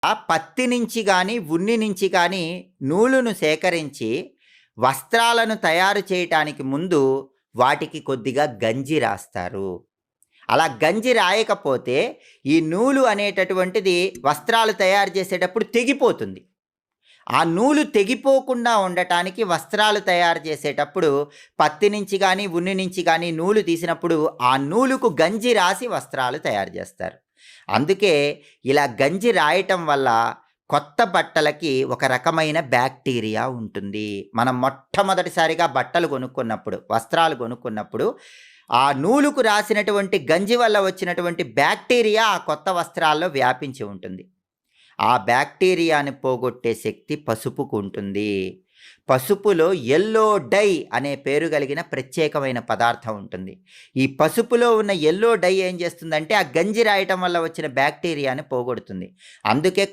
ఆ పత్తి నుంచి గాని, ఉన్ని నుంచి గాని నూలును సేకరించి వస్త్రాలను తయారు చేయటానికి ముందు వాటికి కొద్దిగా గంజి రాస్తారు. అలా గంజి రాయకపోతే ఈ నూలు అనేటటువంటిది వస్త్రాలు తయారు చేసేటప్పుడు తెగిపోతుంది. ఆ నూలు తెగిపోకుండా ఉండటానికి వస్త్రాలు తయారు చేసేటప్పుడు పత్తి నుంచి గానీ, ఉన్ని నుంచి గానీ నూలు తీసినప్పుడు ఆ నూలుకు గంజి రాసి వస్త్రాలు తయారు చేస్తారు. అందుకే ఇలా గంజి రాయటం వల్ల కొత్త బట్టలకి ఒక రకమైన బ్యాక్టీరియా ఉంటుంది. మనం మొట్టమొదటిసారిగా బట్టలు కొనుక్కున్నప్పుడు, వస్త్రాలు కొనుక్కున్నప్పుడు ఆ నూలుకు రాసినటువంటి గంజి వల్ల వచ్చినటువంటి బ్యాక్టీరియా ఆ కొత్త వస్త్రాల్లో వ్యాపించి ఉంటుంది. ఆ బ్యాక్టీరియాని పోగొట్టే శక్తి పసుపుకు ఉంటుంది. పసుపులో యెల్లో డై అనే పేరు కలిగిన ప్రత్యేకమైన పదార్థం ఉంటుంది. ఈ పసుపులో ఉన్న యెల్లో డై ఏం చేస్తుందంటే ఆ గంజి రాయటం వల్ల వచ్చిన బ్యాక్టీరియాని పోగొడుతుంది. అందుకే